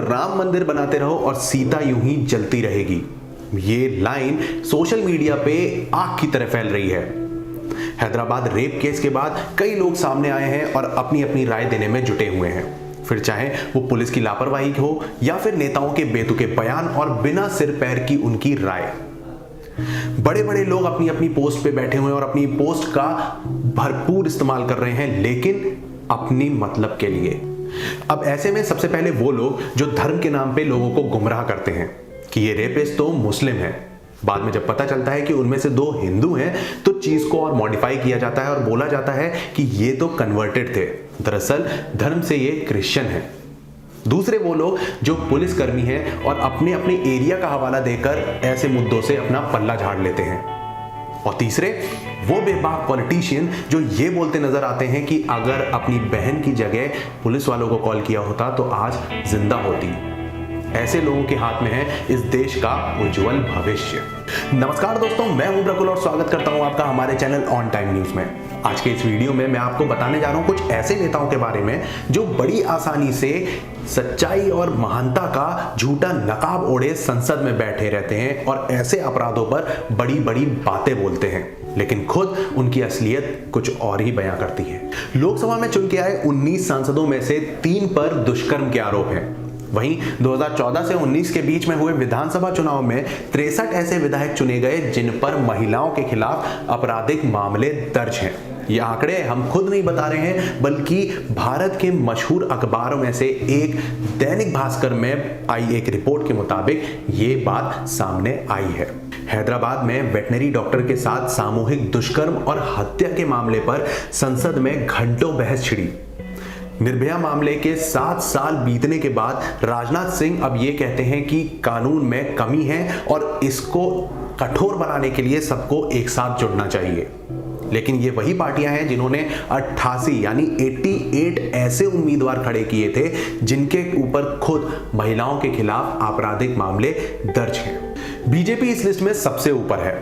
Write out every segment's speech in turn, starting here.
राम मंदिर बनाते रहो और सीता यूं ही जलती रहेगी। ये लाइन सोशल मीडिया पे आग की तरह फैल रही है। हैदराबाद रेप केस के बाद कई लोग सामने आए हैं और अपनी अपनी राय देने में जुटे हुए हैं, फिर चाहे वो पुलिस की लापरवाही हो या फिर नेताओं के बेतुके बयान और बिना सिर पैर की उनकी राय। बड़े बड़े लोग अपनी अपनी पोस्ट पे बैठे हुए हैं और अपनी पोस्ट का भरपूर इस्तेमाल कर रहे हैं, लेकिन अपनी मतलब के लिए। अब ऐसे में सबसे पहले वो लोग जो धर्म के नाम पे लोगों को गुमराह करते हैं कि ये रेपिस्ट तो मुस्लिम है, बाद में जब पता चलता है कि उनमें से 2 हिंदू हैं तो चीज को और मॉडिफाई किया जाता है और बोला जाता है कि ये तो कन्वर्टेड थे, दरअसल धर्म से ये क्रिश्चियन है। दूसरे वो लोग जो पुलिसकर्मी हैं और अपने अपने एरिया का हवाला देकर ऐसे मुद्दों से अपना पल्ला झाड़ लेते हैं। और तीसरे वो बेबाक पॉलिटिशियन जो ये बोलते नजर आते हैं कि अगर अपनी बहन की जगह पुलिस वालों को कॉल किया होता तो आज जिंदा होती। ऐसे लोगों के हाथ में है इस देश का उज्जवल भविष्य। नमस्कार दोस्तों, मैं हूं प्रकुल और स्वागत करता हूं आपका हमारे चैनल ऑन टाइम न्यूज में। आज के इस वीडियो में मैं आपको बताने जा रहा हूं कुछ ऐसे नेताओं के बारे में जो बड़ी आसानी से सच्चाई और महानता का झूठा नकाब ओढ़े संसद में बैठे रहते हैं और ऐसे अपराधों पर बड़ी बड़ी बातें बोलते हैं, लेकिन खुद उनकी असलियत कुछ और ही बयां करती है। लोकसभा में चुन के आए 19 सांसदों में से 3 पर दुष्कर्म के आरोप हैं। वहीं 2014 से 19 के बीच में हुए विधानसभा चुनाव में 63 ऐसे विधायक चुने गए जिन पर महिलाओं के खिलाफ आपराधिक मामले दर्ज हैं। ये आंकड़े हम खुद नहीं बता रहे हैं, बल्कि भारत के मशहूर अखबारों में से एक दैनिक भास्कर में आई एक रिपोर्ट के मुताबिक ये बात सामने आई है। हैदराबाद में वेटनरी डॉक्टर के साथ सामूहिक दुष्कर्म और हत्या के मामले पर संसद में घंटों बहस छिड़ी। निर्भया मामले के 7 साल बीतने के बाद राजनाथ सिंह अब ये कहते हैं कि कानून में कमी है और इसको कठोर बनाने के लिए सबको एक साथ जुड़ना चाहिए। लेकिन ये वही पार्टियां हैं जिन्होंने 88 यानी 88 ऐसे उम्मीदवार खड़े किए थे जिनके ऊपर खुद महिलाओं के खिलाफ आपराधिक मामले दर्ज हैं। बीजेपी इस लिस्ट में सबसे ऊपर है।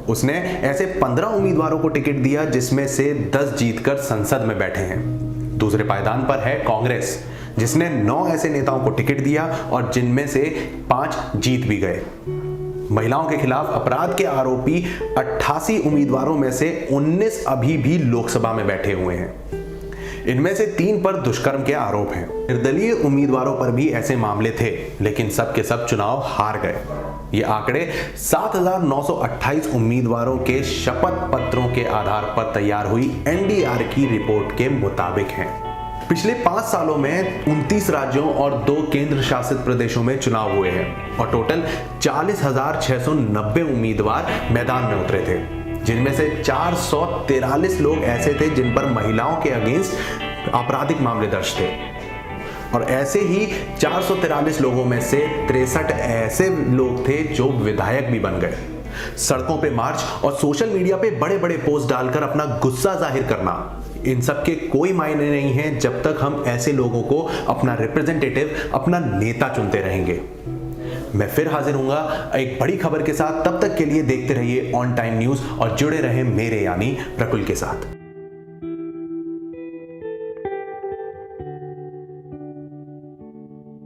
उसने ऐसे 15 उम्मीदवारों को टिकट दिया जिसमें से 10 जीतकर संसद में बैठे हैं। दूसरे पायदान पर है कांग्रेस, जिसने 9 ऐसे नेताओं को टिकट दिया और जिनमें से 5 जीत भी गए। महिलाओं के खिलाफ अपराध के आरोपी 88 उम्मीदवारों में से 19 अभी भी लोकसभा में बैठे हुए हैं। इनमें से 3 पर दुष्कर्म के आरोप हैं। निर्दलीय उम्मीदवारों पर भी ऐसे मामले थे, लेकिन सब के सब चुनाव हार गए। ये आंकड़े 7,928 उम्मीदवारों के शपथ पत्रों के आधार पर तैयार हुई एनडीआर की रिपोर्ट के मुताबिक हैं। पिछले 5 सालों में 29 राज्यों और 2 केंद्र शासित प्रदेशों में चुनाव हुए हैं और टोटल 40,690 उम्मीदवार मैदान में उतरे थे, जिनमें से 443 लोग ऐसे थे जिन पर महिलाओं के अगेंस्ट आपराधिक मामले दर्ज थे। और ऐसे ही 443 लोगों में से 63 ऐसे लोग थे जो विधायक भी बन गए। सड़कों पे मार्च और सोशल मीडिया पे बड़े बड़े पोस्ट डालकर अपना गुस्सा जाहिर करना, इन सब के कोई मायने नहीं है जब तक हम ऐसे लोगों को अपना रिप्रेजेंटेटिव, अपना नेता चुनते रहेंगे। मैं फिर हाजिर हूंगा एक बड़ी खबर के साथ। तब तक के लिए देखते रहिए ऑन टाइम न्यूज और जुड़े रहें मेरे यानी प्रकुल के साथ।